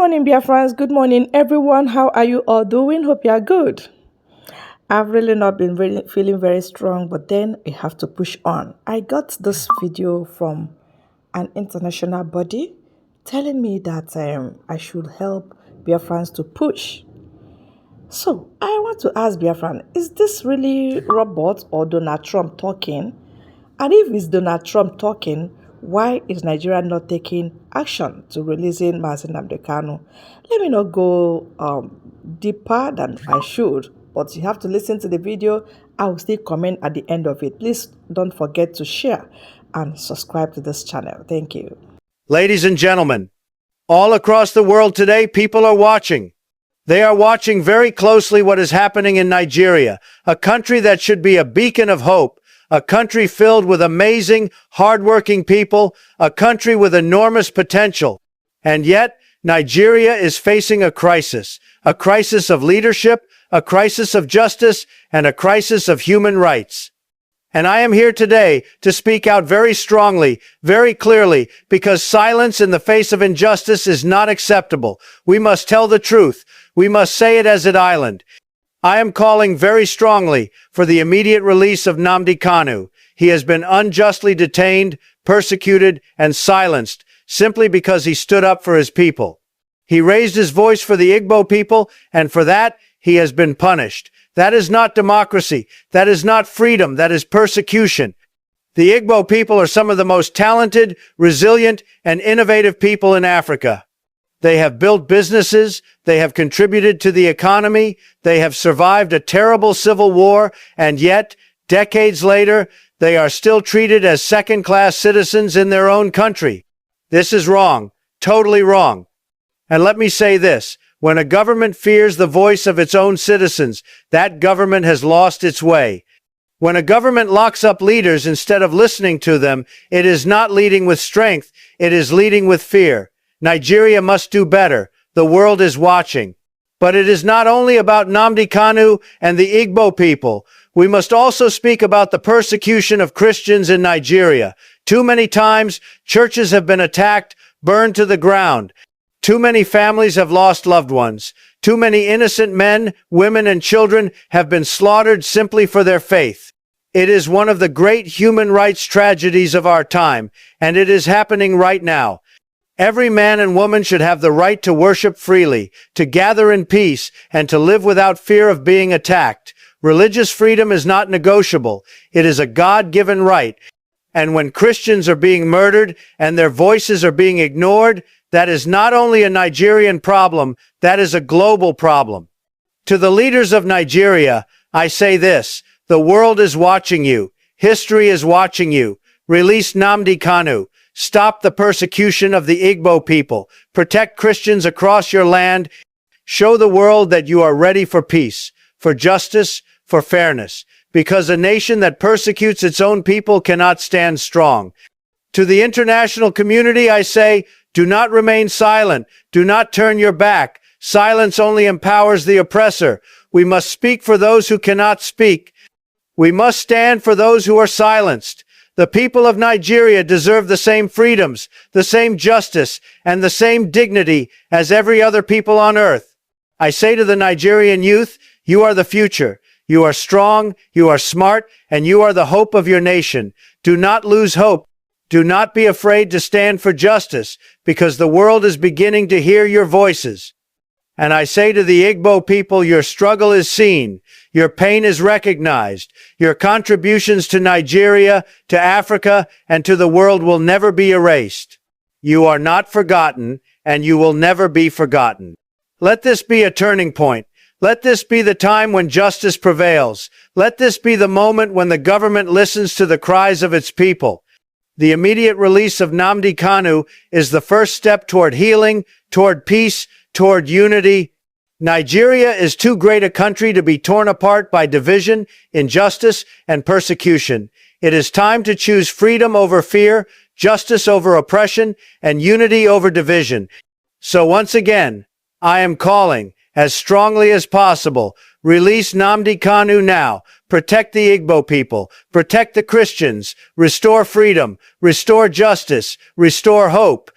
morning, dear friends. Good morning, everyone. How are you all doing? Hope you are good. I've really not been really feeling very strong, but then I have to push on. I got this video from an international body telling me that I should help Biafrans to push. So I want to ask Biafran, is this really Robert or Donald Trump talking? And if it's Donald Trump talking, why is Nigeria not taking action to releasing Nnamdi Kanu? Let me not go deeper than I should, but you have to listen to the video. I will still comment at the end of it. Please don't forget to share and subscribe to this channel. Thank you. Ladies and gentlemen, all across the world today, people are watching. They are watching very closely what is happening in Nigeria, a country that should be a beacon of hope, a country filled with amazing, hardworking people, a country with enormous potential. And yet, Nigeria is facing a crisis of leadership, a crisis of justice, and a crisis of human rights. And I am here today to speak out very strongly, very clearly, because silence in the face of injustice is not acceptable. We must tell the truth. We must say it as it island. I am calling very strongly for the immediate release of Nnamdi Kanu. He has been unjustly detained, persecuted, and silenced simply because he stood up for his people. He raised his voice for the IBGO people, and for that, he has been punished. That is not democracy. That is not freedom. That is persecution. The IBGO people are some of the most talented, resilient, and innovative people in Africa. They have built businesses, they have contributed to the economy, they have survived a terrible civil war, and yet, decades later, they are still treated as second-class citizens in their own country. This is wrong, totally wrong. And let me say this, when a government fears the voice of its own citizens, that government has lost its way. When a government locks up leaders instead of listening to them, it is not leading with strength, it is leading with fear. Nigeria must do better. The world is watching. But it is not only about Nnamdi Kanu and the IBGO people. We must also speak about the persecution of Christians in Nigeria. Too many times, churches have been attacked, burned to the ground. Too many families have lost loved ones. Too many innocent men, women, and children have been slaughtered simply for their faith. It is one of the great human rights tragedies of our time, and it is happening right now. Every man and woman should have the right to worship freely, to gather in peace, and to live without fear of being attacked. Religious freedom is not negotiable. It is a God-given right. And when Christians are being murdered and their voices are being ignored, that is not only a Nigerian problem, that is a global problem. To the leaders of Nigeria, I say this, the world is watching you. History is watching you. Release Nnamdi Kanu. Stop the persecution of the IBGO people. Protect Christians across your land. Show the world that you are ready for peace, for justice, for fairness, because a nation that persecutes its own people cannot stand strong. To the international community, I say, do not remain silent. Do not turn your back. Silence only empowers the oppressor. We must speak for those who cannot speak. We must stand for those who are silenced. The people of Nigeria deserve the same freedoms, the same justice, and the same dignity as every other people on earth. I say to the Nigerian youth, you are the future. You are strong, you are smart, and you are the hope of your nation. Do not lose hope. Do not be afraid to stand for justice, because the world is beginning to hear your voices. And I say to the IBGO people, your struggle is seen, your pain is recognized, your contributions to Nigeria, to Africa, and to the world will never be erased. You are not forgotten, and you will never be forgotten. Let this be a turning point. Let this be the time when justice prevails. Let this be the moment when the government listens to the cries of its people. The immediate release of Nnamdi Kanu is the first step toward healing, toward peace, toward unity. Nigeria is too great a country to be torn apart by division, injustice, and persecution. It is time to choose freedom over fear, justice over oppression, and unity over division. So once again, I am calling, as strongly as possible, release Nnamdi Kanu now. Protect the IBGO people. Protect the Christians. Restore freedom. Restore justice. Restore hope.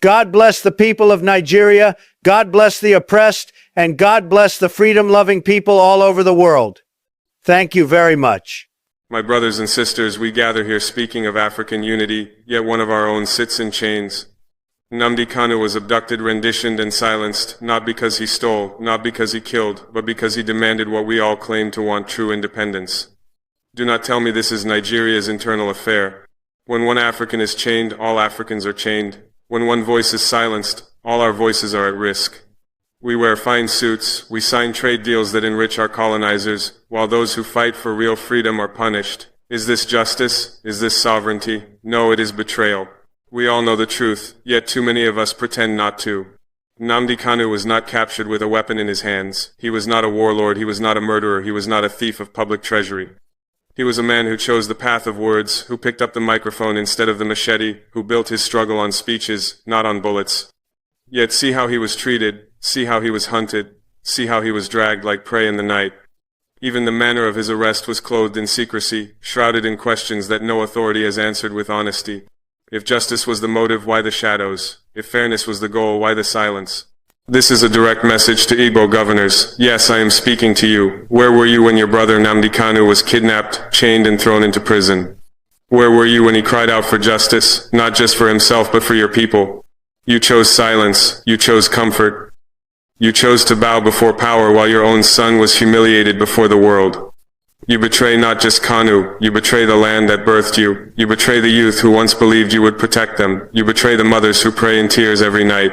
God bless the people of Nigeria. God bless the oppressed. And God bless the freedom-loving people all over the world. Thank you very much. My brothers and sisters, we gather here speaking of African unity, yet one of our own sits in chains. Nnamdi Kanu was abducted, renditioned, and silenced, not because he stole, not because he killed, but because he demanded what we all claim to want: true independence. Do not tell me this is Nigeria's internal affair. When one African is chained, all Africans are chained. When one voice is silenced, all our voices are at risk. We wear fine suits, we sign trade deals that enrich our colonizers, while those who fight for real freedom are punished. Is this justice? Is this sovereignty? No, it is betrayal. We all know the truth, yet too many of us pretend not to. Nnamdi Kanu was not captured with a weapon in his hands. He was not a warlord, he was not a murderer, he was not a thief of public treasury. He was a man who chose the path of words, who picked up the microphone instead of the machete, who built his struggle on speeches, not on bullets. Yet see how he was treated, see how he was hunted, see how he was dragged like prey in the night. Even the manner of his arrest was clothed in secrecy, shrouded in questions that no authority has answered with honesty. If justice was the motive, why the shadows? If fairness was the goal, why the silence? This is a direct message to IBGO governors. Yes, I am speaking to you. Where were you when your brother Nnamdi Kanu was kidnapped, chained, and thrown into prison? Where were you when he cried out for justice, not just for himself but for your people? You chose silence. You chose comfort. You chose to bow before power while your own son was humiliated before the world. You betray not just Kanu, you betray the land that birthed you. You betray the youth who once believed you would protect them. You betray the mothers who pray in tears every night.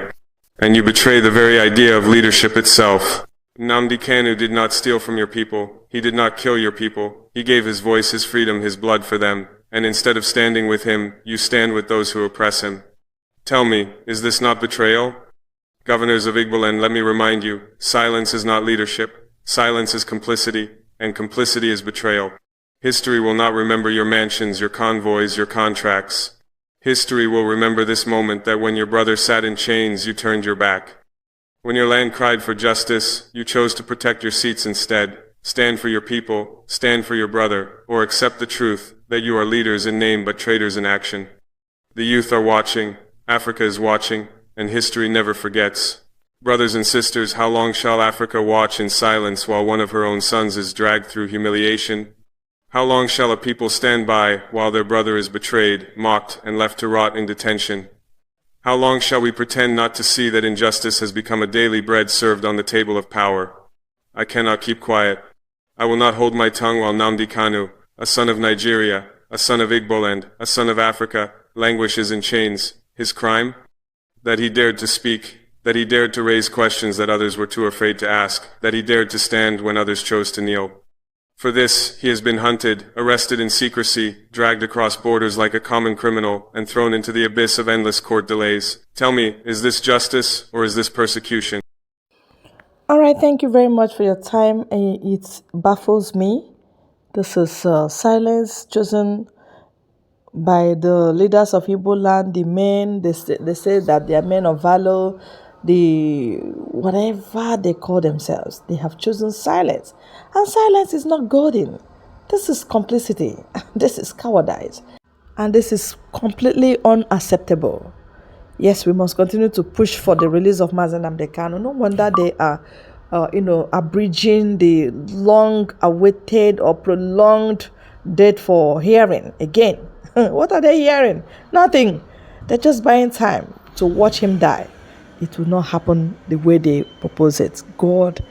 And you betray the very idea of leadership itself. Nnamdi Kanu did not steal from your people. He did not kill your people. He gave his voice, his freedom, his blood for them. And instead of standing with him, you stand with those who oppress him. Tell me, is this not betrayal? Governors of IBGO land, let me remind you, silence is not leadership. Silence is complicity, and complicity is betrayal. History will not remember your mansions, your convoys, your contracts. History will remember this moment, that when your brother sat in chains, you turned your back. When your land cried for justice, you chose to protect your seats instead. Stand for your people, stand for your brother, or accept the truth that you are leaders in name but traitors in action. The youth are watching, Africa is watching, and history never forgets. Brothers and sisters, how long shall Africa watch in silence while one of her own sons is dragged through humiliation? How long shall a people stand by while their brother is betrayed, mocked, and left to rot in detention? How long shall we pretend not to see that injustice has become a daily bread served on the table of power? I cannot keep quiet. I will not hold my tongue while Nnamdi Kanu, a son of Nigeria, a son of IBGO land, a son of Africa, languishes in chains. His crime? That he dared to speak, that he dared to raise questions that others were too afraid to ask, that he dared to stand when others chose to kneel. For this, he has been hunted, arrested in secrecy, dragged across borders like a common criminal, and thrown into the abyss of endless court delays. Tell me, is this justice or is this persecution? All right, thank you very much for your time. It baffles me. This is silence chosen by the leaders of Igbo land, the men. They say that they are men of valor, the whatever they call themselves. They have chosen silence. And silence is not golden. This is complicity. This is cowardice. And this is completely unacceptable. Yes, we must continue to push for the release of Nnamdi Kanu. No wonder they are, abridging the long-awaited or prolonged date for hearing again. What are they hearing? Nothing. They're just buying time to watch him die. It will not happen the way they propose it. God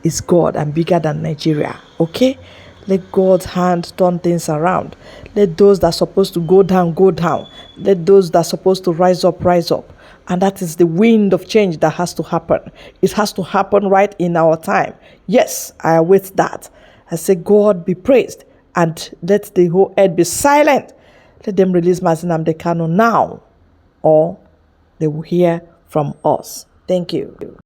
is God and bigger than Nigeria. Okay? Let God's hand turn things around. Let those that are supposed to go down, go down. Let those that are supposed to rise up, rise up. And that is the wind of change that has to happen. It has to happen right in our time. Yes, I await that. I say, God be praised. And let the whole earth be silent. Let them release Nnamdi Kanu now, or they will hear from us. Thank you.